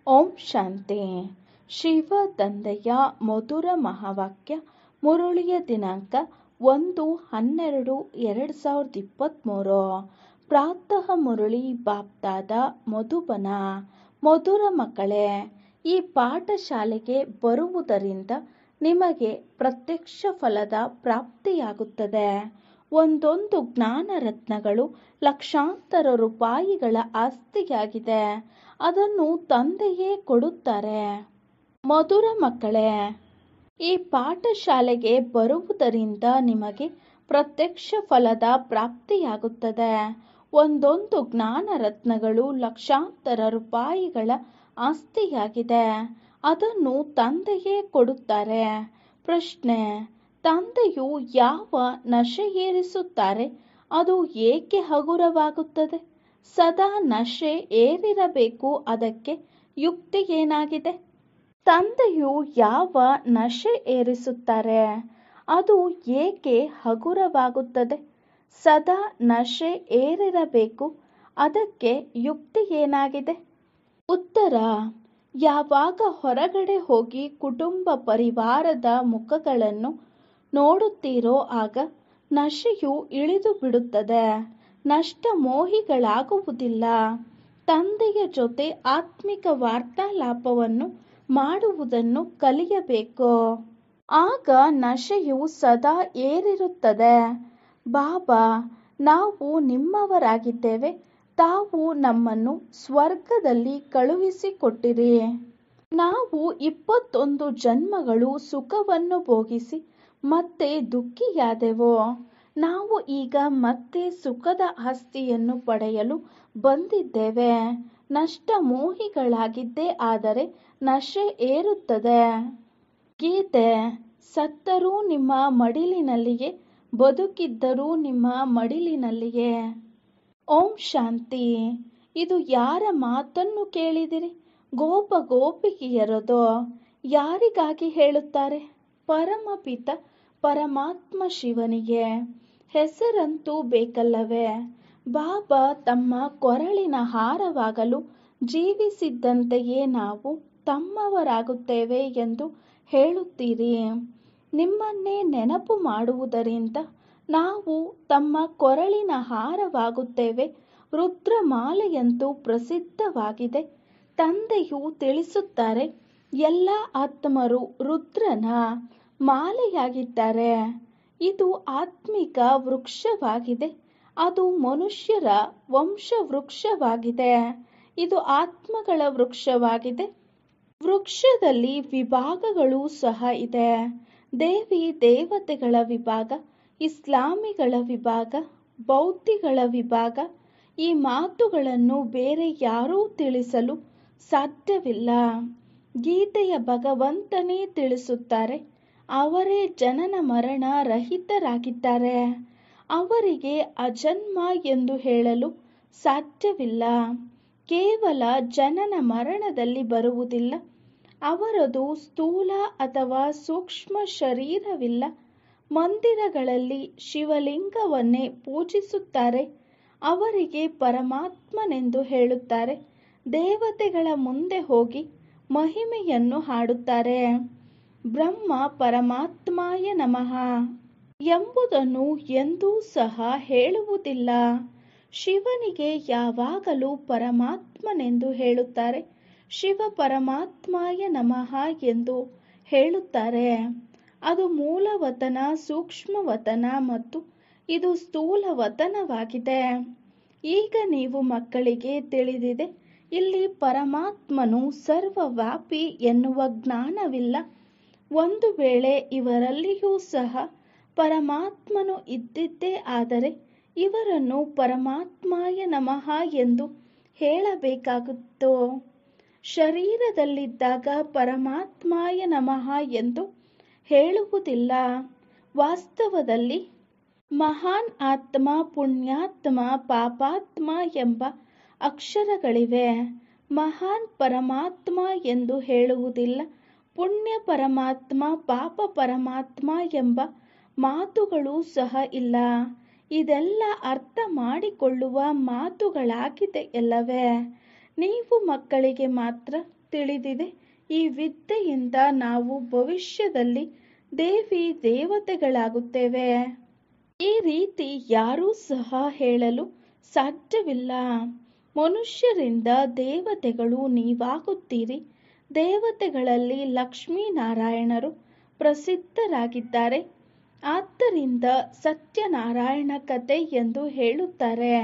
ಓಂ ಶಾಂತಿ. ಶಿವ ತಂದೆಯ ಮಧುರ ಮಹಾವಾಕ್ಯ. ಮುರುಳಿಯ ದಿನಾಂಕ 1-12-2023. ಪ್ರಾತಃ ಮುರುಳಿ ಬಾಪ್ದಾದ ಮಧುಬನ. ಮಧುರ ಮಕ್ಕಳೇ, ಈ ಪಾಠಶಾಲೆಗೆ ಬರುವುದರಿಂದ ನಿಮಗೆ ಪ್ರತ್ಯಕ್ಷ ಫಲದ ಪ್ರಾಪ್ತಿಯಾಗುತ್ತದೆ. ಒಂದೊಂದು ಜ್ಞಾನ ರತ್ನಗಳು ಲಕ್ಷಾಂತರ ರೂಪಾಯಿಗಳ ಆಸ್ತಿಯಾಗಿದೆ. ಅದನ್ನು ತಂದೆಯೇ ಕೊಡುತ್ತಾರೆ. ಮಧುರ ಮಕ್ಕಳೇ, ಈ ಪಾಠಶಾಲೆಗೆ ಬರುವುದರಿಂದ ನಿಮಗೆ ಪ್ರತ್ಯಕ್ಷ ಫಲದ ಪ್ರಾಪ್ತಿಯಾಗುತ್ತದೆ. ಒಂದೊಂದು ಜ್ಞಾನ ರತ್ನಗಳು ಲಕ್ಷಾಂತರ ರೂಪಾಯಿಗಳ ಆಸ್ತಿಯಾಗಿದೆ. ಅದನ್ನು ತಂದೆಯೇ ಕೊಡುತ್ತಾರೆ. ಪ್ರಶ್ನೆ: ತಂದೆಯು ಯಾವ ನಶೆ ಏರಿಸುತ್ತಾರೆ? ಅದು ಏಕೆ ಹಗುರವಾಗುತ್ತದೆ? ಸದಾ ನಶೆ ಏರಿರಬೇಕು. ಅದಕ್ಕೆ ಯುಕ್ತಿ ಏನಾಗಿದೆ? ತಂದೆಯು ಯಾವ ನಶೆ ಏರಿಸುತ್ತಾರೆ? ಅದು ಏಕೆ ಹಗುರವಾಗುತ್ತದೆ? ಸದಾ ನಶೆ ಏರಿರಬೇಕು. ಅದಕ್ಕೆ ಯುಕ್ತಿ ಏನಾಗಿದೆ? ಉತ್ತರ: ಯಾವಾಗ ಹೊರಗಡೆ ಹೋಗಿ ಕುಟುಂಬ ಪರಿವಾರದ ಮುಖಗಳನ್ನು ನೋಡುತ್ತೀರೋ ಆಗ ನಶೆಯು ಇಳಿದು ಬಿಡುತ್ತದೆ. ನಷ್ಟ ಮೋಹಿಗಳಾಗುವುದಿಲ್ಲ. ತಂದೆಯ ಜೊತೆ ಆತ್ಮಿಕ ವಾರ್ತಾಲಾಪವನ್ನು ಮಾಡುವುದನ್ನು ಕಲಿಯಬೇಕು. ಆಗ ನಶೆಯು ಸದಾ ಏರಿರುತ್ತದೆ. ಬಾಬಾ, ನಾವು ನಿಮ್ಮವರಾಗಿದ್ದೇವೆ. ತಾವು ನಮ್ಮನ್ನು ಸ್ವರ್ಗದಲ್ಲಿ ಕಳುಹಿಸಿಕೊಟ್ಟಿರಿ. ನಾವು 21 ಜನ್ಮಗಳು ಸುಖವನ್ನು ಭೋಗಿಸಿ ಮತ್ತೆ ದುಃಖಿಯಾದೆವು. ನಾವು ಈಗ ಮತ್ತೆ ಸುಖದ ಆಸ್ತಿಯನ್ನು ಪಡೆಯಲು ಬಂದಿದ್ದೇವೆ. ನಷ್ಟ ಮೋಹಿಗಳಾಗಿದ್ದೇ ಆದರೆ ನಶೆ ಏರುತ್ತದೆ. ಗೀತೆ: ಸತ್ತರೂ ನಿಮ್ಮ ಮಡಿಲಿನಲ್ಲಿಯೇ, ಬದುಕಿದ್ದರೂ ನಿಮ್ಮ ಮಡಿಲಿನಲ್ಲಿಯೇ. ಓಂ ಶಾಂತಿ. ಇದು ಯಾರ ಮಾತನ್ನು ಕೇಳಿದಿರಿ? ಗೋಪ ಗೋಪಿಕೆಯರದು. ಯಾರಿಗಾಗಿ ಹೇಳುತ್ತಾರೆ? ಪರಮಪಿತ ಪರಮಾತ್ಮ ಶಿವನಿಗೆ. ಹೆಸರಂತೂ ಬೇಕಲ್ಲವೇ? ಬಾಬಾ ತಮ್ಮ ಕೊರಳಿನ ಹಾರವಾಗಲು ಜೀವಿಸಿದ್ದಂತೆಯೇ ನಾವು ತಮ್ಮವರಾಗುತ್ತೇವೆ ಎಂದು ಹೇಳುತ್ತೀರಿ. ನಿಮ್ಮನ್ನೇ ನೆನಪು ಮಾಡುವುದರಿಂದ ನಾವು ತಮ್ಮ ಕೊರಳಿನ ಹಾರವಾಗುತ್ತೇವೆ. ರುದ್ರಮಾಲೆಯಂತೂ ಪ್ರಸಿದ್ಧವಾಗಿದೆ. ತಂದೆಯು ತಿಳಿಸುತ್ತಾರೆ, ಎಲ್ಲ ಆತ್ಮರು ರುದ್ರನ ಮಾಲೆಯಾಗಿದ್ದಾರೆ. ಇದು ಆತ್ಮಿಕ ವೃಕ್ಷವಾಗಿದೆ. ಅದು ಮನುಷ್ಯರ ವಂಶವೃಕ್ಷವಾಗಿದೆ. ಇದು ಆತ್ಮಗಳ ವೃಕ್ಷವಾಗಿದೆ. ವೃಕ್ಷದಲ್ಲಿ ವಿಭಾಗಗಳೂ ಸಹ ಇದೆ. ದೇವಿ ದೇವತೆಗಳ ವಿಭಾಗ, ಇಸ್ಲಾಮಿಗಳ ವಿಭಾಗ, ಬೌದ್ಧಿಗಳ ವಿಭಾಗ. ಈ ಮಾತುಗಳನ್ನು ಬೇರೆ ಯಾರೂ ತಿಳಿಸಲು ಸಾಧ್ಯವಿಲ್ಲ. ಗೀತೆಯ ಭಗವಂತನೇ ತಿಳಿಸುತ್ತಾರೆ. ಅವರೇ ಜನನ ಮರಣ ರಹಿತರಾಗಿದ್ದಾರೆ. ಅವರಿಗೆ ಅಜನ್ಮ ಎಂದು ಹೇಳಲು ಸಾಧ್ಯವಿಲ್ಲ. ಕೇವಲ ಜನನ ಮರಣದಲ್ಲಿ ಬರುವುದಿಲ್ಲ. ಅವರದು ಸ್ಥೂಲ ಅಥವಾ ಸೂಕ್ಷ್ಮ ಶರೀರವಿಲ್ಲ. ಮಂದಿರಗಳಲ್ಲಿ ಶಿವಲಿಂಗವನ್ನೇ ಪೂಜಿಸುತ್ತಾರೆ. ಅವರಿಗೆ ಪರಮಾತ್ಮನೆಂದು ಹೇಳುತ್ತಾರೆ. ದೇವತೆಗಳ ಮುಂದೆ ಹೋಗಿ ಮಹಿಮೆಯನ್ನು ಹಾಡುತ್ತಾರೆ. ಬ್ರಹ್ಮ ಪರಮಾತ್ಮಾಯ ನಮಃ ಎಂಬುದನ್ನು ಎಂದೂ ಸಹ ಹೇಳುವುದಿಲ್ಲ. ಶಿವನಿಗೆ ಯಾವಾಗಲೂ ಪರಮಾತ್ಮನೆಂದು ಹೇಳುತ್ತಾರೆ. ಶಿವ ಪರಮಾತ್ಮಾಯ ನಮಃ ಎಂದು ಹೇಳುತ್ತಾರೆ. ಅದು ಮೂಲವತನ, ಸೂಕ್ಷ್ಮವತನ ಮತ್ತು ಇದು ಸ್ಥೂಲ ವತನವಾಗಿದೆ. ಈಗ ನೀವು ಮಕ್ಕಳಿಗೆ ತಿಳಿದಿದೆ, ಇಲ್ಲಿ ಪರಮಾತ್ಮನು ಸರ್ವವ್ಯಾಪಿ ಎನ್ನುವ ಜ್ಞಾನವಿಲ್ಲ. ಒಂದು ವೇಳೆ ಇವರಲ್ಲಿಯೂ ಸಹ ಪರಮಾತ್ಮನು ಇದ್ದಿದ್ದೇ ಆದರೆ ಇವರನ್ನು ಪರಮಾತ್ಮಾಯ ನಮಃ ಎಂದು ಹೇಳಬೇಕಾಗಿತ್ತು. ಶರೀರದಲ್ಲಿದ್ದಾಗ ಪರಮಾತ್ಮಾಯ ನಮಃ ಎಂದು ಹೇಳುವುದಿಲ್ಲ. ವಾಸ್ತವದಲ್ಲಿ ಮಹಾನ್ ಆತ್ಮ, ಪುಣ್ಯಾತ್ಮ, ಪಾಪಾತ್ಮ ಎಂಬ ಅಕ್ಷರಗಳಿವೆ. ಮಹಾನ್ ಪರಮಾತ್ಮ ಎಂದು ಹೇಳುವುದಿಲ್ಲ. ಪುಣ್ಯ ಪರಮಾತ್ಮ, ಪಾಪ ಪರಮಾತ್ಮ ಎಂಬ ಮಾತುಗಳೂ ಸಹ ಇಲ್ಲ. ಇದೆಲ್ಲ ಅರ್ಥ ಮಾಡಿಕೊಳ್ಳುವ ಮಾತುಗಳಾಗಿದೆ ಅಲ್ಲವೇ? ನೀವು ಮಕ್ಕಳಿಗೆ ಮಾತ್ರ ತಿಳಿದಿದೆ. ಈ ವಿದ್ಯೆಯಿಂದ ನಾವು ಭವಿಷ್ಯದಲ್ಲಿ ದೇವಿ ದೇವತೆಗಳಾಗುತ್ತೇವೆ. ಈ ರೀತಿ ಯಾರೂ ಸಹ ಹೇಳಲು ಸಾಧ್ಯವಿಲ್ಲ. ಮನುಷ್ಯರಿಂದ ದೇವತೆಗಳು ನೀವಾಗುತ್ತೀರಿ. ದೇವತೆಗಳಲ್ಲಿ ಲಕ್ಷ್ಮೀನಾರಾಯಣರು ಪ್ರಸಿದ್ಧರಾಗಿದ್ದಾರೆ. ಆದ್ದರಿಂದ ಸತ್ಯನಾರಾಯಣ ಕಥೆ ಎಂದು ಹೇಳುತ್ತಾರೆ.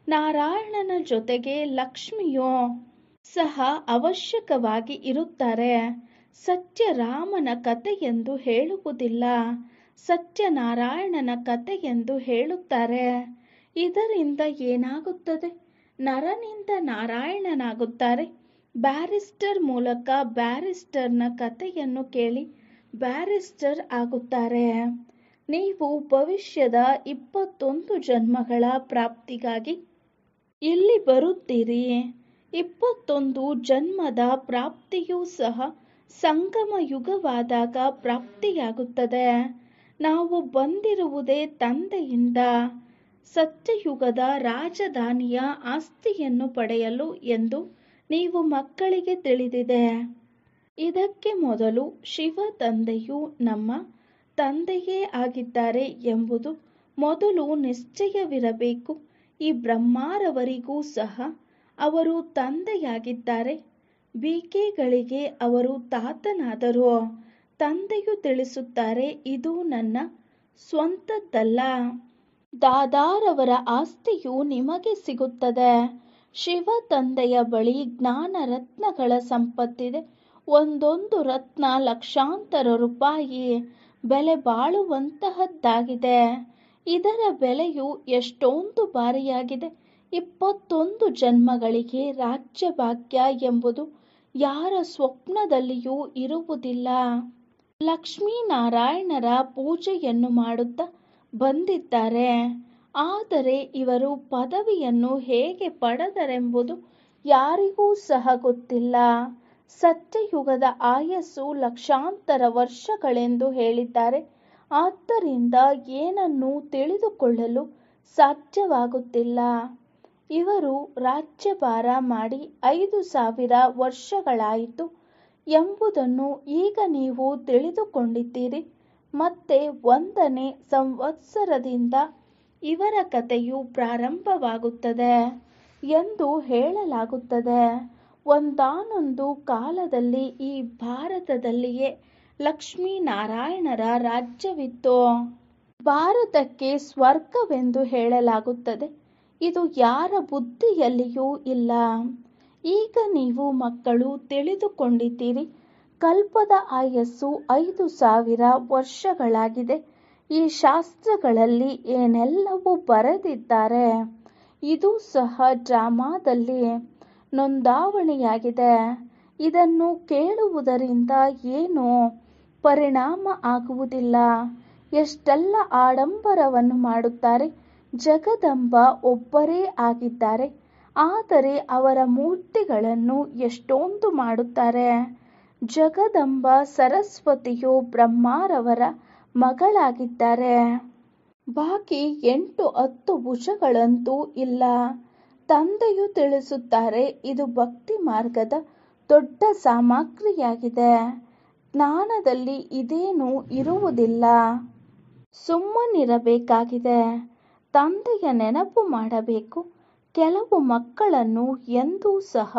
ನಾರಾಯಣನ ಜೊತೆಗೆ ಲಕ್ಷ್ಮಿಯೂ ಸಹ ಅವಶ್ಯಕವಾಗಿ ಇರುತ್ತಾರೆ. ಸತ್ಯರಾಮನ ಕಥೆ ಎಂದು ಹೇಳುವುದಿಲ್ಲ, ಸತ್ಯನಾರಾಯಣನ ಕಥೆ ಎಂದು ಹೇಳುತ್ತಾರೆ. ಇದರಿಂದ ಏನಾಗುತ್ತದೆ? ನರನಿಂದ ನಾರಾಯಣನಾಗುತ್ತಾರೆ. ಬ್ಯಾರಿಸ್ಟರ್ ಮೂಲಕ ಬ್ಯಾರಿಸ್ಟರ್ನ ಕಥೆಯನ್ನು ಕೇಳಿ ಬ್ಯಾರಿಸ್ಟರ್ ಆಗುತ್ತಾರೆ. ನೀವು ಭವಿಷ್ಯದ 21 ಜನ್ಮಗಳ ಪ್ರಾಪ್ತಿಗಾಗಿ ಇಲ್ಲಿ ಬರುತ್ತೀರಿ. 21 ಜನ್ಮದ ಪ್ರಾಪ್ತಿಯೂ ಸಹ ಸಂಗಮ ಯುಗವಾದಾಗ ಪ್ರಾಪ್ತಿಯಾಗುತ್ತದೆ. ನಾವು ಬಂದಿರುವುದೇ ತಂದೆಯಿಂದ ಸತ್ಯಯುಗದ ರಾಜಧಾನಿಯ ಆಸ್ತಿಯನ್ನು ಪಡೆಯಲು ಎಂದು ನೀವು ಮಕ್ಕಳಿಗೆ ತಿಳಿದಿದೆ. ಇದಕ್ಕೆ ಮೊದಲು ಶಿವ ತಂದೆಯು ನಮ್ಮ ತಂದೆಯೇ ಆಗಿದ್ದಾರೆ ಎಂಬುದು ಮೊದಲು ನಿಶ್ಚಯವಿರಬೇಕು. ಈ ಬ್ರಹ್ಮಾರವರಿಗೂ ಸಹ ಅವರು ತಂದೆಯಾಗಿದ್ದಾರೆ. ಬಿಕೆಗಳಿಗೆ ಅವರು ತಾತನಾದರು. ತಂದೆಯು ತಿಳಿಸುತ್ತಾರೆ, ಇದು ನನ್ನ ಸ್ವಂತದ್ದಲ್ಲ. ದಾದಾರವರ ಆಸ್ತಿಯು ನಿಮಗೆ ಸಿಗುತ್ತದೆ. ಶಿವ ತಂದೆಯ ಬಳಿ ಜ್ಞಾನ ರತ್ನಗಳ ಸಂಪತ್ತಿದೆ. ಒಂದೊಂದು ರತ್ನ ಲಕ್ಷಾಂತರ ರೂಪಾಯಿ ಬೆಲೆ ಬಾಳುವಂತಹದ್ದಾಗಿದೆ. ಇದರ ಬೆಲೆಯು ಎಷ್ಟೊಂದು ಭಾರಿಯಾಗಿದೆ. 21 ಜನ್ಮಗಳಿಗೆ ರಾಜ್ಯಭಾಗ್ಯ ಎಂಬುದು ಯಾರ ಸ್ವಪ್ನದಲ್ಲಿಯೂ ಇರುವುದಿಲ್ಲ. ಲಕ್ಷ್ಮೀನಾರಾಯಣರ ಪೂಜೆಯನ್ನು ಮಾಡುತ್ತಾ ಬಂದಿದ್ದಾರೆ. ಆದರೆ ಇವರು ಪದವಿಯನ್ನು ಹೇಗೆ ಪಡೆದರೆಂಬುದು ಯಾರಿಗೂ ಸಹ ಗೊತ್ತಿಲ್ಲ. ಸತ್ಯಯುಗದ ಆಯಸ್ಸು ಲಕ್ಷಾಂತರ ವರ್ಷಗಳೆಂದು ಹೇಳಿದ್ದಾರೆ. ಆದ್ದರಿಂದ ಏನನ್ನೂ ತಿಳಿದುಕೊಳ್ಳಲು ಸಾಧ್ಯವಾಗುತ್ತಿಲ್ಲ. ಇವರು ರಾಜ್ಯಭಾರ ಮಾಡಿ 5000 ವರ್ಷಗಳಾಯಿತು ಎಂಬುದನ್ನು ಈಗ ನೀವು ತಿಳಿದುಕೊಂಡಿದ್ದೀರಿ. ಮತ್ತೆ 1ನೇ ಸಂವತ್ಸರದಿಂದ ಇವರ ಕಥೆಯು ಪ್ರಾರಂಭವಾಗುತ್ತದೆ ಎಂದು ಹೇಳಲಾಗುತ್ತದೆ. ಒಂದಾನೊಂದು ಕಾಲದಲ್ಲಿ ಈ ಭಾರತದಲ್ಲಿಯೇ ಲಕ್ಷ್ಮೀನಾರಾಯಣರ ರಾಜ್ಯವಿತ್ತು. ಭಾರತಕ್ಕೆ ಸ್ವರ್ಗವೆಂದು ಹೇಳಲಾಗುತ್ತದೆ. ಇದು ಯಾರ ಬುದ್ಧಿಯಲ್ಲಿಯೂ ಇಲ್ಲ. ಈಗ ನೀವು ಮಕ್ಕಳು ತಿಳಿದುಕೊಂಡಿದ್ದೀರಿ. ಕಲ್ಪದ ಆಯಸ್ಸು 5000 ವರ್ಷಗಳಾಗಿದೆ. ಈ ಶಾಸ್ತ್ರಗಳಲ್ಲಿ ಏನೆಲ್ಲವೂ ಬರೆದಿದ್ದಾರೆ. ಇದು ಸಹ ಡ್ರಾಮಾದಲ್ಲಿ ನೋಂದಾವಣೆಯಾಗಿದೆ. ಇದನ್ನು ಕೇಳುವುದರಿಂದ ಏನೂ ಪರಿಣಾಮ ಆಗುವುದಿಲ್ಲ. ಎಷ್ಟೆಲ್ಲ ಆಡಂಬರವನ್ನು ಮಾಡುತ್ತಾರೆ. ಜಗದಂಬ ಒಬ್ಬರೇ ಆಗಿದ್ದಾರೆ. ಆದರೆ ಅವರ ಮೂರ್ತಿಗಳನ್ನು ಎಷ್ಟೊಂದು ಮಾಡುತ್ತಾರೆ. ಜಗದಂಬ ಸರಸ್ವತಿಯು ಬ್ರಹ್ಮರವರ ಮಗಳಾಗಿದ್ದಾರೆ. ಬಾಕಿ 8-10 ಭುಜಗಳಂತೂ ಇಲ್ಲ. ತಂದೆಯು ತಿಳಿಸುತ್ತಾರೆ, ಇದು ಭಕ್ತಿ ಮಾರ್ಗದ ದೊಡ್ಡ ಸಾಮಗ್ರಿಯಾಗಿದೆ. ಜ್ಞಾನದಲ್ಲಿ ಇದೇನೂ ಇರುವುದಿಲ್ಲ. ಸುಮ್ಮನಿರಬೇಕಾಗಿದೆ. ತಂದೆಯ ನೆನಪು ಮಾಡಬೇಕು. ಕೆಲವು ಮಕ್ಕಳನ್ನು ಎಂದೂ ಸಹ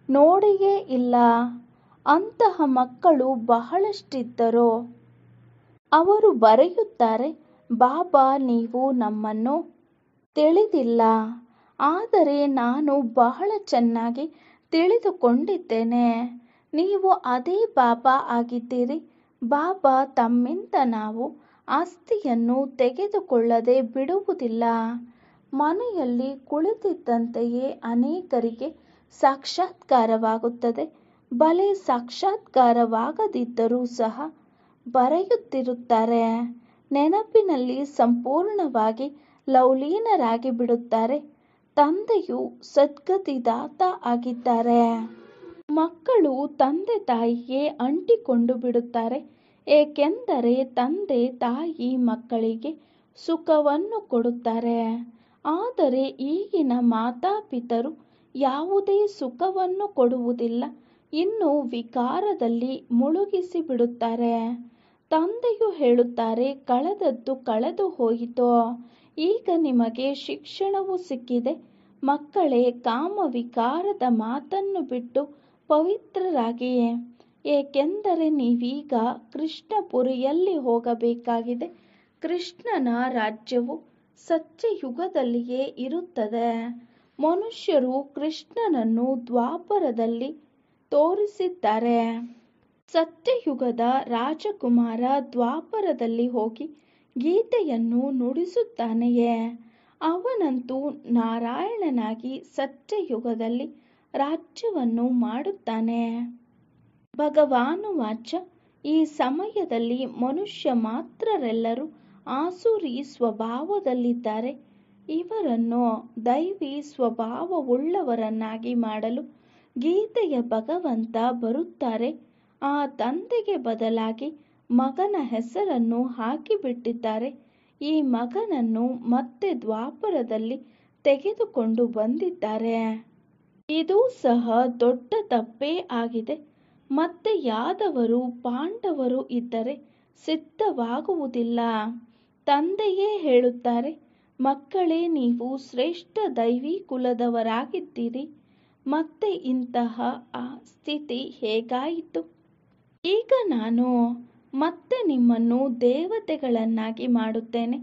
ನೋಡಿಯೇ ಇಲ್ಲ. ಅಂತಹ ಮಕ್ಕಳು ಬಹಳಷ್ಟಿದ್ದರು. ಅವರು ಬರೆಯುತ್ತಾರೆ, ಬಾಬಾ ನೀವು ನಮ್ಮನ್ನು ತಿಳಿದಿಲ್ಲ. ಆದರೆ ನಾನು ಬಹಳ ಚೆನ್ನಾಗಿ ತಿಳಿದುಕೊಂಡಿದ್ದೇನೆ. ನೀವು ಅದೇ ಬಾಬಾ ಆಗಿದ್ದೀರಿ. ಬಾಬಾ ತಮ್ಮಿಂದ ನಾವು ಆಸ್ತಿಯನ್ನು ತೆಗೆದುಕೊಳ್ಳದೆ ಬಿಡುವುದಿಲ್ಲ. ಮನೆಯಲ್ಲಿ ಕುಳಿತಿದ್ದಂತೆಯೇ ಅನೇಕರಿಗೆ ಸಾಕ್ಷಾತ್ಕಾರವಾಗುತ್ತದೆ. ಭಲೆ ಸಾಕ್ಷಾತ್ಕಾರವಾಗದಿದ್ದರೂ ಸಹ ಬರೆಯುತ್ತಿರುತ್ತಾರೆ. ನೆನಪಿನಲ್ಲಿ ಸಂಪೂರ್ಣವಾಗಿ ಲವಲೀನರಾಗಿ ಬಿಡುತ್ತಾರೆ. ತಂದೆಯು ಸದ್ಗತಿದಾತ ಆಗಿದ್ದಾರೆ. ಮಕ್ಕಳು ತಂದೆ ತಾಯಿಗೆ ಅಂಟಿಕೊಂಡು ಬಿಡುತ್ತಾರೆ. ಏಕೆಂದರೆ ತಂದೆ ತಾಯಿ ಮಕ್ಕಳಿಗೆ ಸುಖವನ್ನು ಕೊಡುತ್ತಾರೆ. ಆದರೆ ಈಗಿನ ಮಾತಾಪಿತರು ಯಾವುದೇ ಸುಖವನ್ನು ಕೊಡುವುದಿಲ್ಲ. ಇನ್ನು ವಿಕಾರದಲ್ಲಿ ಮುಳುಗಿಸಿ ಬಿಡುತ್ತಾರೆ. ತಂದೆಯು ಹೇಳುತ್ತಾರೆ, ಕಳೆದದ್ದು ಕಳೆದು ಹೋಯಿತು, ಈಗ ನಿಮಗೆ ಶಿಕ್ಷಣವು ಸಿಕ್ಕಿದೆ. ಮಕ್ಕಳೇ, ಕಾಮ ವಿಕಾರದ ಮಾತನ್ನು ಬಿಟ್ಟು ಪವಿತ್ರರಾಗಿ, ಏಕೆಂದರೆ ನೀವೀಗ ಕೃಷ್ಣಪುರಿಯಲ್ಲಿ ಹೋಗಬೇಕಾಗಿದೆ. ಕೃಷ್ಣನ ರಾಜ್ಯವು ಸತ್ಯಯುಗದಲ್ಲಿಯೇ ಇರುತ್ತದೆ. ಮನುಷ್ಯರು ಕೃಷ್ಣನನ್ನು ದ್ವಾಪರದಲ್ಲಿ ತೋರಿಸಿದ್ದಾರೆ. ಸತ್ಯಯುಗದ ರಾಜಕುಮಾರ ದ್ವಾಪರದಲ್ಲಿ ಹೋಗಿ ಗೀತೆಯನ್ನು ನುಡಿಸುತ್ತಾನೆಯೇ? ಅವನಂತೂ ನಾರಾಯಣನಾಗಿ ಸತ್ಯಯುಗದಲ್ಲಿ ರಾಜ್ಯವನ್ನು ಮಾಡುತ್ತಾನೆ. ಭಗವಾನುವಾಚ, ಈ ಸಮಯದಲ್ಲಿ ಮನುಷ್ಯ ಮಾತ್ರರೆಲ್ಲರೂ ಆಸುರಿ ಸ್ವಭಾವದಲ್ಲಿದ್ದಾರೆ. ಇವರನ್ನು ದೈವಿ ಸ್ವಭಾವವುಳ್ಳವರನ್ನಾಗಿ ಮಾಡಲು ಗೀತೆಯ ಭಗವಂತ ಬರುತ್ತಾರೆ. ಆ ತಂದೆಗೆ ಬದಲಾಗಿ ಮಗನ ಹೆಸರನ್ನು ಹಾಕಿಬಿಟ್ಟಿದ್ದಾರೆ. ಈ ಮಗನನ್ನು ಮತ್ತೆ ದ್ವಾಪರದಲ್ಲಿ ತೆಗೆದುಕೊಂಡು ಬಂದಿದ್ದಾರೆ. ಇದು ಸಹ ದೊಡ್ಡ ತಪ್ಪೇ ಆಗಿದೆ. ಮತ್ತೆ ಯಾದವರು ಪಾಂಡವರು ಇದ್ದರೆ ಸಿದ್ಧವಾಗುವುದಿಲ್ಲ. ತಂದೆಯೇ ಹೇಳುತ್ತಾರೆ, ಮಕ್ಕಳೇ, ನೀವು ಶ್ರೇಷ್ಠ ದೈವಿ ಕುಲದವರಾಗಿದ್ದೀರಿ. ಮತ್ತೆ ಇಂತಹ ಸ್ಥಿತಿ ಹೇಗಾಯಿತು? ಈಗ ನಾನು ಮತ್ತೆ ನಿಮ್ಮನ್ನು ದೇವತೆಗಳನ್ನಾಗಿ ಮಾಡುತ್ತೇನೆ.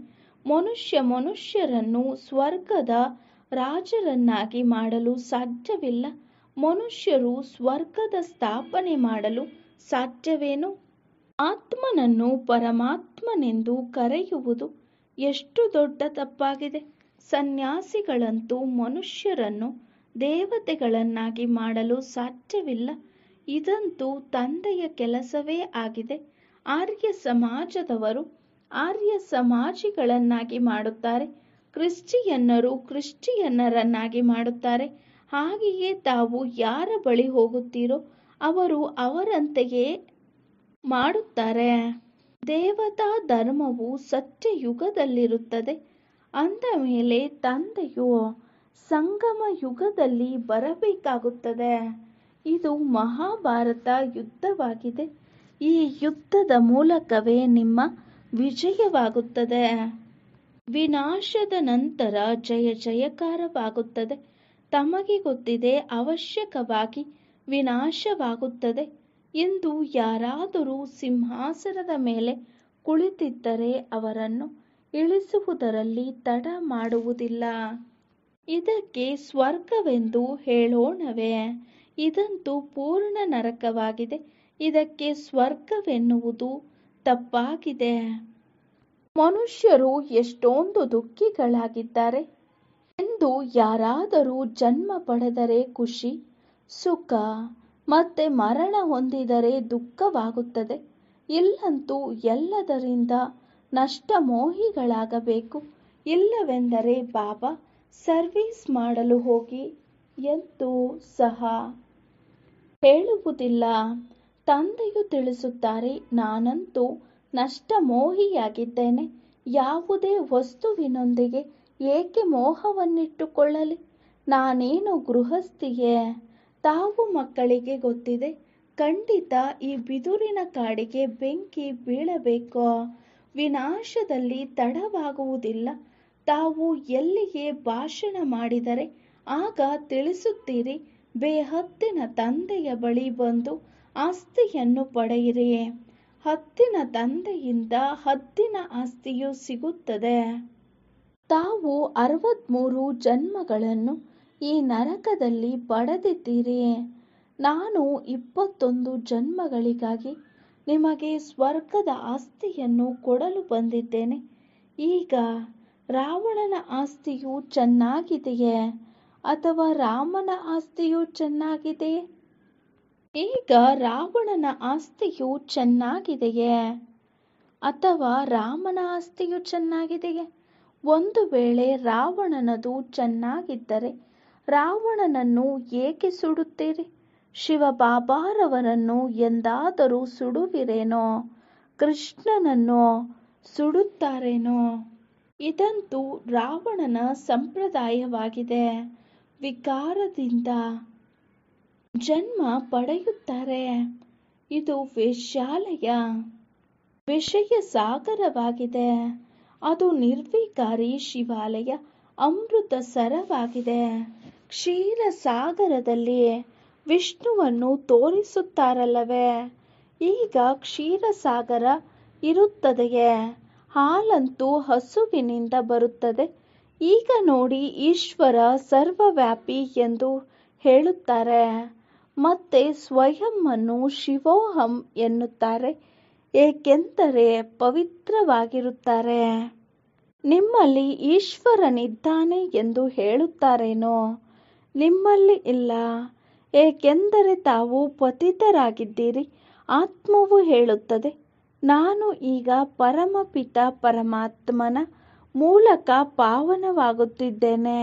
ಮನುಷ್ಯರನ್ನು ಸ್ವರ್ಗದ ರಾಜರನ್ನಾಗಿ ಮಾಡಲು ಸಾಧ್ಯವಿಲ್ಲ. ಮನುಷ್ಯರು ಸ್ವರ್ಗದ ಸ್ಥಾಪನೆ ಮಾಡಲು ಸಾಧ್ಯವೇನು? ಆತ್ಮನನ್ನು ಪರಮಾತ್ಮನೆಂದು ಕರೆಯುವುದು ಎಷ್ಟು ದೊಡ್ಡ ತಪ್ಪಾಗಿದೆ. ಸನ್ಯಾಸಿಗಳಂತೂ ಮನುಷ್ಯರನ್ನು ದೇವತೆಗಳನ್ನಾಗಿ ಮಾಡಲು ಸಾಧ್ಯವಿಲ್ಲ. ಇದಂತೂ ತಂದೆಯ ಕೆಲಸವೇ ಆಗಿದೆ. ಆರ್ಯ ಸಮಾಜದವರು ಆರ್ಯ ಸಮಾಜಿಗಳನ್ನಾಗಿ ಮಾಡುತ್ತಾರೆ. ಕ್ರಿಶ್ಚಿಯನ್ನರು ಕ್ರಿಶ್ಚಿಯನ್ನರನ್ನಾಗಿ ಮಾಡುತ್ತಾರೆ. ಹಾಗೆಯೇ ತಾವು ಯಾರ ಬಳಿ ಹೋಗುತ್ತೀರೋ ಅವರು ಅವರಂತೆಯೇ ಮಾಡುತ್ತಾರೆ. ದೇವತಾ ಧರ್ಮವು ಸತ್ಯಯುಗದಲ್ಲಿರುತ್ತದೆ. ಅಂದ ಮೇಲೆ ತಂದೆಯು ಸಂಗಮ ಯುಗದಲ್ಲಿ ಬರಬೇಕಾಗುತ್ತದೆ. ಇದು ಮಹಾಭಾರತ ಯುದ್ಧವಾಗಿದೆ. ಈ ಯುದ್ಧದ ಮೂಲಕವೇ ನಿಮ್ಮ ವಿಜಯವಾಗುತ್ತದೆ. ವಿನಾಶದ ನಂತರ ಜಯ ಜಯಕಾರವಾಗುತ್ತದೆ. ತಮಗೆ ಗೊತ್ತಿದೆ, ಅವಶ್ಯಕವಾಗಿ ವಿನಾಶವಾಗುತ್ತದೆ ಎಂದು. ಯಾರಾದರೂ ಸಿಂಹಾಸನದ ಮೇಲೆ ಕುಳಿತಿದ್ದರೆ ಅವರನ್ನು ಇಳಿಸುವುದರಲ್ಲಿ ತಡ ಮಾಡುವುದಿಲ್ಲ. ಇದಕ್ಕೆ ಸ್ವರ್ಗವೆಂದು ಹೇಳೋಣವೇ? ಇದಂತೂ ಪೂರ್ಣ ನರಕವಾಗಿದೆ. ಇದಕ್ಕೆ ಸ್ವರ್ಗವೆನ್ನುವುದು ತಪ್ಪಾಗಿದೆ. ಮನುಷ್ಯರು ಎಷ್ಟೊಂದು ದುಃಖಿಗಳಾಗಿದ್ದಾರೆ ಎಂದು ಯಾರಾದರೂ ಜನ್ಮ ಪಡೆದರೆ ಖುಷಿ, ಸುಖ, ಮತ್ತೆ ಮರಣ ಹೊಂದಿದರೆ ದುಃಖವಾಗುತ್ತದೆ. ಇಲ್ಲಂತೂ ಎಲ್ಲದರಿಂದ ನಷ್ಟಮೋಹಿಗಳಾಗಬೇಕು. ಇಲ್ಲವೆಂದರೆ ಬಾಬಾ ಸರ್ವೀಸ್ ಮಾಡಲು ಹೋಗಿ ಎಂದು ಸಹ ಹೇಳುವುದಿಲ್ಲ. ತಂದೆಯು ತಿಳಿಸುತ್ತಾರೆ, ನಾನಂತೂ ನಷ್ಟಮೋಹಿಯಾಗಿದ್ದೇನೆ. ಯಾವುದೇ ವಸ್ತುವಿನೊಂದಿಗೆ ಏಕೆ ಮೋಹವನ್ನಿಟ್ಟುಕೊಳ್ಳಲಿ? ನಾನೇನು ಗೃಹಸ್ಥಿಯೇ? ತಾವು ಮಕ್ಕಳಿಗೆ ಗೊತ್ತಿದೆ, ಖಂಡಿತ ಈ ಬಿದುರಿನ ಕಾಡಿಗೆ ಬೆಂಕಿ ಬೀಳಬೇಕು. ವಿನಾಶದಲ್ಲಿ ತಡವಾಗುವುದಿಲ್ಲ. ತಾವು ಎಲ್ಲಿಯೇ ಭಾಷಣ ಮಾಡಿದರೆ ಆಗ ತಿಳಿಸುತ್ತೀರಿ, ಬೇಹದ್ದಿನ ತಂದೆಯ ಬಳಿ ಬಂದು ಆಸ್ತಿಯನ್ನು ಪಡೆಯಿರಿ. ಹದ್ದಿನ ತಂದೆಯಿಂದ ಹದ್ದಿನ ಆಸ್ತಿಯು ಸಿಗುತ್ತದೆ. ತಾವು 63 ಜನ್ಮಗಳನ್ನು ಈ ನರಕದಲ್ಲಿ ಪಡೆದಿದ್ದೀರಿ. ನಾನು 21 ಜನ್ಮಗಳಿಗಾಗಿ ನಿಮಗೆ ಸ್ವರ್ಗದ ಆಸ್ತಿಯನ್ನು ಕೊಡಲು ಬಂದಿದ್ದೇನೆ. ಈಗ ರಾವಣನ ಆಸ್ತಿಯು ಚೆನ್ನಾಗಿದೆಯೇ ಅಥವಾ ರಾಮನ ಆಸ್ತಿಯು ಚೆನ್ನಾಗಿದೆಯೇ? ಈಗ ರಾವಣನ ಆಸ್ತಿಯು ಚೆನ್ನಾಗಿದೆಯೇ ಅಥವಾ ರಾಮನ ಆಸ್ತಿಯು ಚೆನ್ನಾಗಿದೆಯೇ? ಒಂದು ವೇಳೆ ರಾವಣನದು ಚೆನ್ನಾಗಿದ್ದರೆ ರಾವಣನನ್ನು ಏಕೆ ಸುಡುತ್ತೀರಿ? ಶಿವಬಾಬಾರವರನ್ನು ಎಂದಾದರೂ ಸುಡುವಿರೇನೋ? ಕೃಷ್ಣನನ್ನು ಸುಡುತ್ತಾರೇನೋ? ಇದಂತೂ ರಾವಣನ ಸಂಪ್ರದಾಯವಾಗಿದೆ. ವಿಕಾರದಿಂದ ಜನ್ಮ ಪಡೆಯುತ್ತಾರೆ. ಇದು ವೇಶ್ಯಾಲಯ, ವಿಷಯ ಸಾಗರವಾಗಿದೆ. ಅದು ನಿರ್ವಿಕಾರಿ ಶಿವಾಲಯ, ಅಮೃತ ಸರವಾಗಿದೆ. ಕ್ಷೀರ ಸಾಗರದಲ್ಲಿ ವಿಷ್ಣುವನ್ನು ತೋರಿಸುತ್ತಾರಲ್ಲವೇ, ಈಗ ಕ್ಷೀರಸಾಗರ ಇರುತ್ತದೆಯೇ? ಹಾಲಂತೂ ಹಸುವಿನಿಂದ ಬರುತ್ತದೆ. ಈಗ ನೋಡಿ, ಈಶ್ವರ ಸರ್ವವ್ಯಾಪಿ ಎಂದು ಹೇಳುತ್ತಾರೆ. ಮತ್ತೆ ಸ್ವಯಂವನ್ನು ಶಿವೋಹಂ ಎನ್ನುತ್ತಾರೆ, ಏಕೆಂದರೆ ಪವಿತ್ರವಾಗಿರುತ್ತಾರೆ. ನಿಮ್ಮಲ್ಲಿ ಈಶ್ವರನಿದ್ದಾನೆ ಎಂದು ಹೇಳುತ್ತಾರೇನೋ? ನಿಮ್ಮಲ್ಲಿ ಇಲ್ಲ, ಏಕೆಂದರೆ ತಾವು ಪತಿತರಾಗಿದ್ದೀರಿ. ಆತ್ಮವು ಹೇಳುತ್ತದೆ, ನಾನು ಈಗ ಪರಮಪಿತ ಪರಮಾತ್ಮನ ಮೂಲಕ ಪಾವನವಾಗುತ್ತಿದ್ದೇನೆ.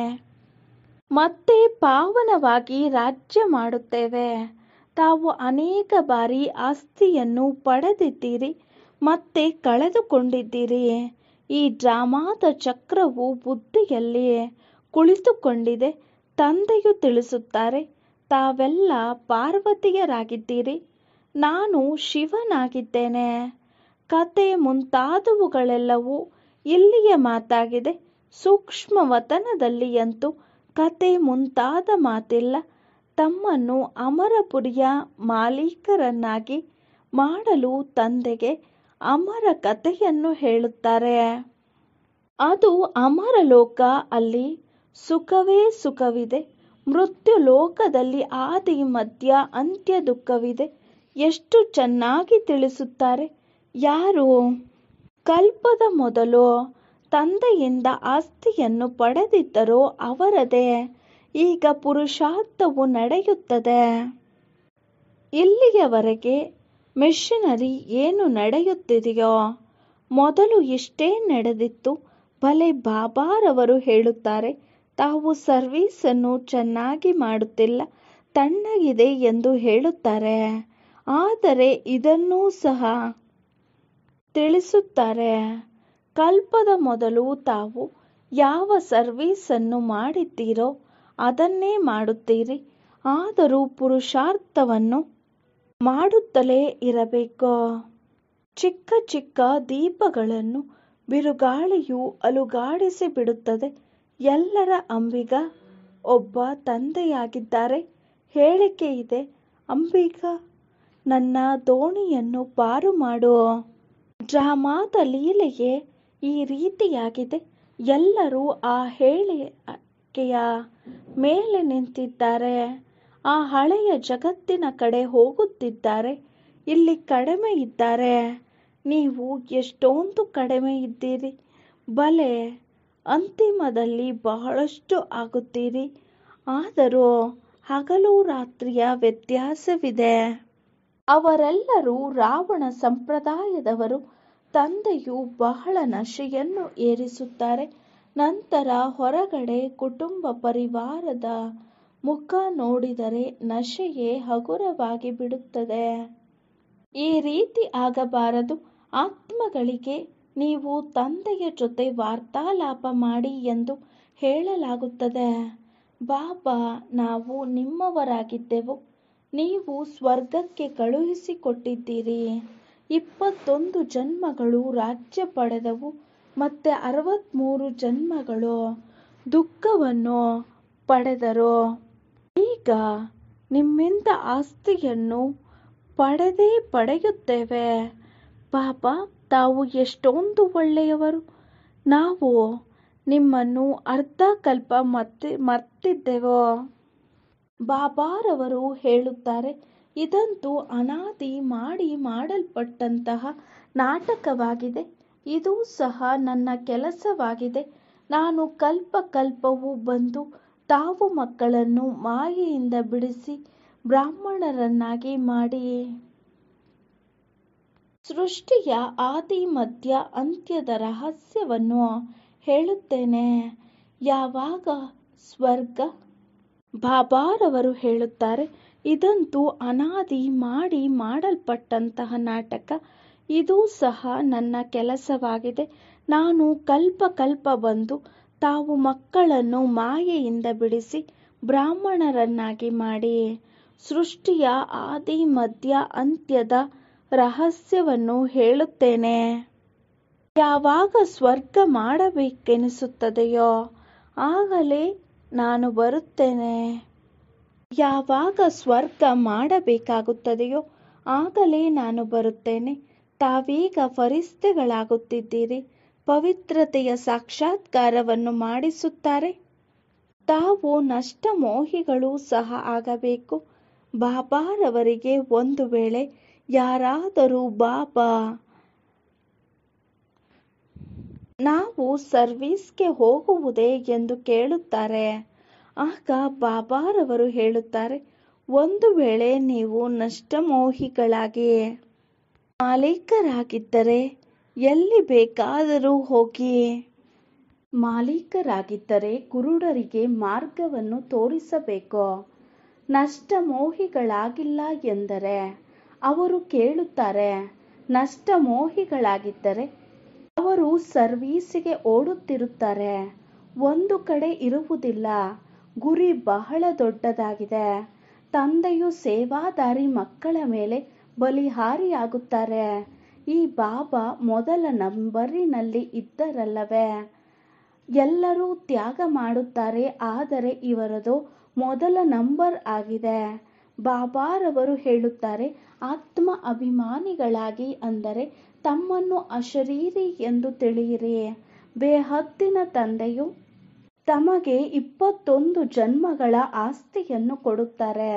ಮತ್ತೆ ಪಾವನವಾಗಿ ರಾಜ್ಯ ಮಾಡುತ್ತೇವೆ. ತಾವು ಅನೇಕ ಬಾರಿ ಆಸ್ತಿಯನ್ನು ಪಡೆದಿದ್ದೀರಿ, ಮತ್ತೆ ಕಳೆದುಕೊಂಡಿದ್ದೀರಿ. ಈ ಡ್ರಾಮಾದ ಚಕ್ರವು ಬುದ್ಧಿಯಲ್ಲಿ ಕುಳಿತುಕೊಂಡಿದೆ. ತಂದೆಯು ತಿಳಿಸುತ್ತಾರೆ, ತಾವೆಲ್ಲ ಪಾರ್ವತಿಯರಾಗಿದ್ದೀರಿ, ನಾನು ಶಿವನಾಗಿದ್ದೇನೆ. ಕತೆ ಮುಂತಾದವುಗಳೆಲ್ಲವೂ ಇಲ್ಲಿಯ ಮಾತಾಗಿದೆ. ಸೂಕ್ಷ್ಮವತನದಲ್ಲಿ ಅಂತೂ ಕತೆ ಮುಂತಾದ ಮಾತಿಲ್ಲ. ತಮ್ಮನ್ನು ಅಮರಪುರಿಯ ಮಾಲೀಕರನ್ನಾಗಿ ಮಾಡಲು ತಂದೆಗೆ ಅಮರ ಕಥೆಯನ್ನು ಹೇಳುತ್ತಾರೆ. ಅದು ಅಮರಲೋಕ, ಅಲ್ಲಿ ಸುಖವೇ ಸುಖವಿದೆ. ಮೃತ್ಯು ಲೋಕದಲ್ಲಿ ಆದಿ ಮಧ್ಯ ಅಂತ್ಯ ದುಃಖವಿದೆ. ಎಷ್ಟು ಚೆನ್ನಾಗಿ ತಿಳಿಸುತ್ತಾರೆ. ಯಾರು ಕಲ್ಪದ ಮೊದಲು ತಂದೆಯಿಂದ ಆಸ್ತಿಯನ್ನು ಪಡೆದಿದ್ದರೋ ಅವರದೇ ಈಗ ಪುರುಷಾರ್ಥವು ನಡೆಯುತ್ತದೆ. ಇಲ್ಲಿಯವರೆಗೆ ಮಿಷನರಿ ಏನು ನಡೆಯುತ್ತಿದೆಯೋ ಮೊದಲು ಇಷ್ಟೇ ನಡೆದಿತ್ತು. ಭಲೆ ಬಾಬಾರವರು ಹೇಳುತ್ತಾರೆ, ತಾವು ಸರ್ವೀಸನ್ನು ಚೆನ್ನಾಗಿ ಮಾಡುತ್ತಿಲ್ಲ, ತಣ್ಣಗಿದೆ ಎಂದು ಹೇಳುತ್ತಾರೆ. ಆದರೆ ಇದನ್ನೂ ಸಹ ತಿಳಿಸುತ್ತಾರೆ, ಕಲ್ಪದ ಮೊದಲು ತಾವು ಯಾವ ಸರ್ವೀಸನ್ನು ಮಾಡಿದ್ದೀರೋ ಅದನ್ನೇ ಮಾಡುತ್ತೀರಿ. ಆದರೂ ಪುರುಷಾರ್ಥವನ್ನು ಮಾಡುತ್ತಲೇ ಇರಬೇಕು. ಚಿಕ್ಕ ಚಿಕ್ಕ ದೀಪಗಳನ್ನು ಬಿರುಗಾಳಿಯು ಅಲುಗಾಡಿಸಿ ಬಿಡುತ್ತದೆ. ಎಲ್ಲರ ಅಂಬಿಗ ಒಬ್ಬ ತಂದೆಯಾಗಿದ್ದಾರೆ. ಹೇಳಿಕೆ ಇದೆ, ಅಂಬಿಗ ನನ್ನ ದೋಣಿಯನ್ನು ಪಾರು ಮಾಡು. ಡ್ರಾಮಾದ ಲೀಲೆಯೇ ಈ ರೀತಿಯಾಗಿದೆ. ಎಲ್ಲರೂ ಆ ಹೇಳಿಕೆಯ ಮೇಲೆ ನಿಂತಿದ್ದಾರೆ. ಆ ಹಳೆಯ ಜಗತ್ತಿನ ಕಡೆ ಹೋಗುತ್ತಿದ್ದಾರೆ. ಇಲ್ಲಿ ಕಡಿಮೆ ಇದ್ದಾರೆ. ನೀವು ಎಷ್ಟೊಂದು ಕಡಿಮೆ ಇದ್ದೀರಿ. ಬಲೆ ಅಂತಿಮದಲ್ಲಿ ಬಹಳಷ್ಟು ಆಗುತ್ತೀರಿ. ಆದರೂ ಹಗಲು ರಾತ್ರಿಯ ವ್ಯತ್ಯಾಸವಿದೆ. ಅವರೆಲ್ಲರೂ ರಾವಣ ಸಂಪ್ರದಾಯದವರು. ತಂದೆಯು ಬಹಳ ನಶೆಯನ್ನು ಏರಿಸುತ್ತಾರೆ. ನಂತರ ಹೊರಗಡೆ ಕುಟುಂಬ ಪರಿವಾರದ ಮುಖ ನೋಡಿದರೆ ನಶೆಯೇ ಹಗುರವಾಗಿ ಬಿಡುತ್ತದೆ. ಈ ರೀತಿ ಆಗಬಾರದು. ಆತ್ಮಗಳಿಗೆ ನೀವು ತಂದೆಯ ಜೊತೆ ವಾರ್ತಾಲಾಪ ಮಾಡಿ ಎಂದು ಹೇಳಲಾಗುತ್ತದೆ. ಬಾಬಾ, ನಾವು ನಿಮ್ಮವರಾಗಿದ್ದೆವು, ನೀವು ಸ್ವರ್ಗಕ್ಕೆ ಕಳುಹಿಸಿಕೊಟ್ಟಿದ್ದೀರಿ. 21 ಜನ್ಮಗಳು ರಾಜ್ಯ ಪಡೆದವು, ಮತ್ತೆ 63 ಜನ್ಮಗಳು ದುಃಖವನ್ನು ಪಡೆದರು. ಈಗ ನಿಮ್ಮಿಂದ ಆಸ್ತಿಯನ್ನು ಪಡೆಯುತ್ತೇವೆ. ಬಾಬಾ, ತಾವು ಎಷ್ಟೊಂದು ಒಳ್ಳೆಯವರು. ನಾವು ನಿಮ್ಮನ್ನು ಅರ್ಧ ಕಲ್ಪ ಮರ್ತಿದ್ದೆವು. ಬಾಬಾರವರು ಹೇಳುತ್ತಾರೆ, ಇದಂತೂ ಅನಾದಿ ಮಾಡಿ ಮಾಡಲ್ಪಟ್ಟಂತಹ ನಾಟಕವಾಗಿದೆ. ಇದು ಸಹ ನನ್ನ ಕೆಲಸವಾಗಿದೆ. ನಾನು ಕಲ್ಪ ಕಲ್ಪವೂ ಬಂದು ತಾವು ಮಕ್ಕಳನ್ನು ಮಾಯೆಯಿಂದ ಬಿಡಿಸಿ ಬ್ರಾಹ್ಮಣರನ್ನಾಗಿ ಮಾಡಿ ಸೃಷ್ಟಿಯ ಆದಿ ಮಧ್ಯ ಅಂತ್ಯದ ರಹಸ್ಯವನ್ನು ಹೇಳುತ್ತೇನೆ. ಯಾವಾಗ ಸ್ವರ್ಗ? ಬಾಬಾರವರು ಹೇಳುತ್ತಾರೆ, ಇದಂತೂ ಅನಾದಿ ಮಾಡಿ ಮಾಡಲ್ಪಟ್ಟಂತಹ ನಾಟಕ. ಇದು ಸಹ ನನ್ನ ಕೆಲಸವಾಗಿದೆ. ನಾನು ಕಲ್ಪ ಕಲ್ಪ ಬಂದು ತಾವು ಮಕ್ಕಳನ್ನು ಮಾಯೆಯಿಂದ ಬಿಡಿಸಿ ಬ್ರಾಹ್ಮಣರನ್ನಾಗಿ ಮಾಡಿ ಸೃಷ್ಟಿಯ ಆದಿ ಮಧ್ಯ ಅಂತ್ಯದ ರಹಸ್ಯವನ್ನು ಹೇಳುತ್ತೇನೆ. ಯಾವಾಗ ಸ್ವರ್ಗ ಮಾಡಬೇಕೆನಿಸುತ್ತದೆಯೋ ಆಗಲೇ ನಾನು ಬರುತ್ತೇನೆ. ಯಾವಾಗ ಸ್ವರ್ಗ ಮಾಡಬೇಕಾಗುತ್ತದೆಯೋ ಆಗಲೇ ನಾನು ಬರುತ್ತೇನೆ. ತಾವೀಗ ಫರಿಸ್ತೆಗಳಾಗುತ್ತಿದ್ದೀರಿ. ಪವಿತ್ರತೆಯ ಸಾಕ್ಷಾತ್ಕಾರವನ್ನು ಮಾಡಿಸುತ್ತಾರೆ. ತಾವು ನಷ್ಟಮೋಹಿಗಳೂ ಸಹ ಆಗಬೇಕು. ಬಾಬಾರವರಿಗೆ ಒಂದು ವೇಳೆ ಯಾರಾದರೂ ಬಾಬಾ, ನಾವು ಸರ್ವೀಸ್ಗೆ ಹೋಗುವುದೇ ಎಂದು ಕೇಳುತ್ತಾರೆ. ಆಗ ಬಾಬಾರವರು ಹೇಳುತ್ತಾರೆ, ಒಂದು ವೇಳೆ ನೀವು ನಷ್ಟಮೋಹಿಗಳಾಗಿ ಮಾಲೀಕರಾಗಿದ್ದರೆ ಎಲ್ಲಿ ಬೇಕಾದರೂ ಹೋಗಿ. ಮಾಲೀಕರಾಗಿದ್ದರೆ ಕುರುಡರಿಗೆ ಮಾರ್ಗವನ್ನು ತೋರಿಸಬೇಕು. ನಷ್ಟಮೋಹಿಗಳಾಗಿಲ್ಲ ಎಂದರೆ ಅವರು ಕೇಳುತ್ತಾರೆ. ನಷ್ಟಮೋಹಿಗಳಾಗಿದ್ದರೆ ಅವರು ಸರ್ವೀಸಿಗೆ ಓಡುತ್ತಿರುತ್ತಾರೆ. ಒಂದು ಕಡೆ ಇರುವುದಿಲ್ಲ. ಗುರಿ ಬಹಳ ದೊಡ್ಡದಾಗಿದೆ. ತಂದೆಯು ಸೇವಾದಾರಿ ಮಕ್ಕಳ ಮೇಲೆ ಬಲಿಹಾರಿಯಾಗುತ್ತಾರೆ. ಈ ಬಾಬಾ ಮೊದಲ ನಂಬರಿನಲ್ಲಿ ಇದ್ದರಲ್ಲವೇ? ಎಲ್ಲರೂ ತ್ಯಾಗ ಮಾಡುತ್ತಾರೆ, ಆದರೆ ಇವರದು ಮೊದಲ ನಂಬರ್ ಆಗಿದೆ. ಬಾಬಾರವರು ಹೇಳುತ್ತಾರೆ, ಆತ್ಮ ಅಭಿಮಾನಿಗಳಾಗಿ ಅಂದರೆ ತಮ್ಮನ್ನು ಅಶರೀರಿ ಎಂದು ತಿಳಿಯಿರಿ. ಬೇಹದ್ದಿನ ತಂದೆಯು ತಮಗೆ 21 ಜನ್ಮಗಳ ಆಸ್ತಿಯನ್ನು ಕೊಡುತ್ತಾರೆ.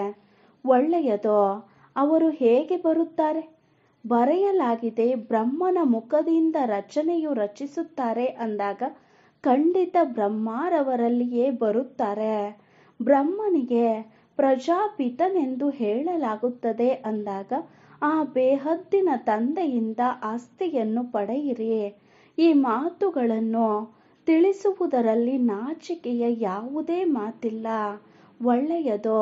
ಒಳ್ಳೆಯದು. ಅವರು ಹೇಗೆ ಬರುತ್ತಾರೆ? ಬರೆಯಲಾಗಿದೆ, ಬ್ರಹ್ಮನ ಮುಖದಿಂದ ರಚನೆಯು ರಚಿಸುತ್ತಾರೆ ಅಂದಾಗ ಖಂಡಿತ ಬ್ರಹ್ಮರವರಲ್ಲಿಯೇ ಬರುತ್ತಾರೆ. ಬ್ರಹ್ಮನಿಗೆ ಪ್ರಜಾಪಿತನೆಂದು ಹೇಳಲಾಗುತ್ತದೆ ಅಂದಾಗ ಆ ಬೇಹದ್ದಿನ ತಂದೆಯಿಂದ ಆಸ್ತಿಯನ್ನು ಪಡೆಯಿರಿ. ಈ ಮಾತುಗಳನ್ನು ತಿಳಿಸುವುದರಲ್ಲಿ ನಾಚಿಕೆಯ ಯಾವುದೇ ಮಾತಿಲ್ಲ. ಒಳ್ಳೆಯದು.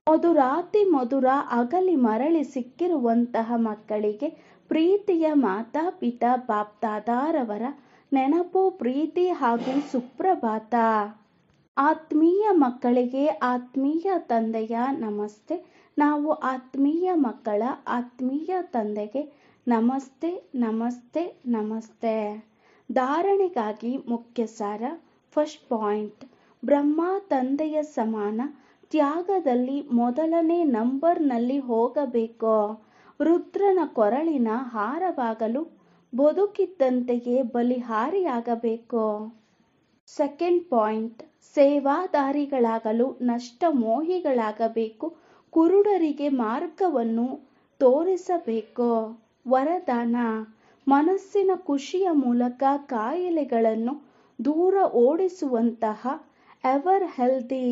ಮಧುರಾತಿ ಮಧುರ ಅಗಲಿ ಮರಳಿ ಸಿಕ್ಕಿರುವಂತಹ ಮಕ್ಕಳಿಗೆ ಪ್ರೀತಿಯ ಮಾತಾಪಿತಾ ಬಾಪ್ದಾದಾರವರ ನೆನಪು, ಪ್ರೀತಿ ಹಾಗೂ ಸುಪ್ರಭಾತ. ಆತ್ಮೀಯ ಮಕ್ಕಳಿಗೆ ಆತ್ಮೀಯ ತಂದೆಯ ನಮಸ್ತೆ. ನಾವು ಆತ್ಮೀಯ ಮಕ್ಕಳ ಆತ್ಮೀಯ ತಂದೆಗೆ ನಮಸ್ತೆ ನಮಸ್ತೆ ನಮಸ್ತೆ. ಧಾರಣೆಗಾಗಿ ಮುಖ್ಯ ಸಾರ. ಫಸ್ಟ್ ಪಾಯಿಂಟ್, ಬ್ರಹ್ಮ ತಂದೆಯ ಸಮಾನ ತ್ಯಾಗದಲ್ಲಿ ಮೊದಲನೇ ನಂಬರ್ನಲ್ಲಿ ಹೋಗಬೇಕು. ರುದ್ರನ ಕೊರಳಿನ ಹಾರವಾಗಲು ಬದುಕಿದ್ದಂತೆಯೇ ಬಲಿಹಾರಿಯಾಗಬೇಕು. Second point, ಸೇವಾದಾರಿಗಳಾಗಲು ನಷ್ಟಮೋಹಿಗಳಾಗಬೇಕು. ಕುರುಡರಿಗೆ ಮಾರ್ಗವನ್ನು ತೋರಿಸಬೇಕು. ವರದಾನ: ಮನಸ್ಸಿನ ಖುಷಿಯ ಮೂಲಕ ಕಾಯಿಲೆಗಳನ್ನು ದೂರ ಓಡಿಸುವಂತಹ ಎವರ್ ಹೆಲ್ದಿ,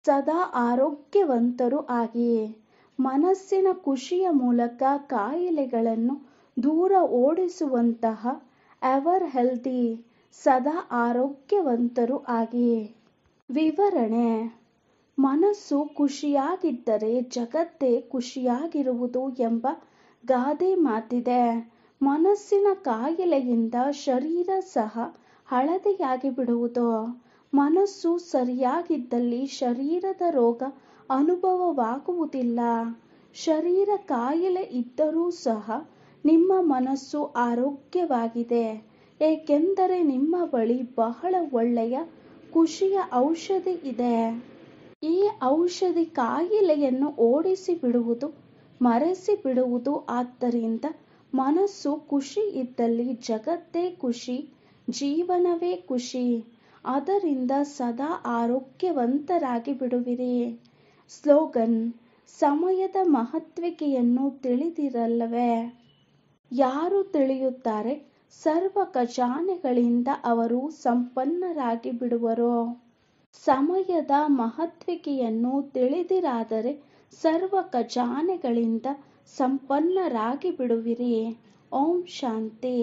ಸದಾ ಆರೋಗ್ಯವಂತರು ಆಗಿ. ಮನಸ್ಸಿನ ಖುಷಿಯ ಮೂಲಕ ಕಾಯಿಲೆಗಳನ್ನು ದೂರ ಓಡಿಸುವಂತಹ ಎವರ್ ಹೆಲ್ದಿ, ಸದಾ ಆರೋಗ್ಯವಂತರು ಆಗಿ. ವಿವರಣೆ: ಮನಸ್ಸು ಖುಷಿಯಾಗಿದ್ದರೆ ಜಗತ್ತೇ ಖುಷಿಯಾಗಿರುವುದು ಎಂಬ ಗಾದೆ ಮಾತಿದೆ. ಮನಸ್ಸಿನ ಕಾಯಿಲೆಯಿಂದ ಶರೀರ ಸಹ ಹಳದಿಯಾಗಿ ಬಿಡುವುದು. ಮನಸ್ಸು ಸರಿಯಾಗಿದ್ದಲ್ಲಿ ಶರೀರದ ರೋಗ ಅನುಭವವಾಗುವುದಿಲ್ಲ. ಶರೀರ ಕಾಯಿಲೆ ಇದ್ದರೂ ಸಹ ನಿಮ್ಮ ಮನಸ್ಸು ಆರೋಗ್ಯವಾಗಿದೆ. ಏಕೆಂದರೆ ನಿಮ್ಮ ಬಳಿ ಬಹಳ ಒಳ್ಳೆಯ ಖುಷಿಯ ಔಷಧಿ ಇದೆ. ಈ ಔಷಧಿ ಕಾಯಿಲೆಯನ್ನು ಓಡಿಸಿ ಬಿಡುವುದು, ಮರೆಸಿ ಬಿಡುವುದು. ಆದ್ದರಿಂದ ಮನಸ್ಸು ಖುಷಿ ಇದ್ದಲ್ಲಿ ಜಗತ್ತೇ ಖುಷಿ, ಜೀವನವೇ ಖುಷಿ. ಅದರಿಂದ ಸದಾ ಆರೋಗ್ಯವಂತರಾಗಿ ಬಿಡುವಿರಿ. ಸ್ಲೋಗನ್: ಸಮಯದ ಮಹತ್ವಿಕೆಯನ್ನು ತಿಳಿದಿರಲ್ಲವೇ? ಯಾರು ತಿಳಿಯುತ್ತಾರೆ? ಸರ್ವ ಖಜಾನೆಗಳಿಂದ ಅವರು ಸಂಪನ್ನರಾಗಿ ಬಿಡುವರು. ಸಮಯದ ಮಹತ್ವಿಕೆಯನ್ನು ತಿಳಿದಿರಾದರೆ ಸರ್ವ ಖಜಾನೆಗಳಿಂದ ಸಂಪನ್ನರಾಗಿ ಬಿಡುವಿರಿ. ಓಂ ಶಾಂತಿ.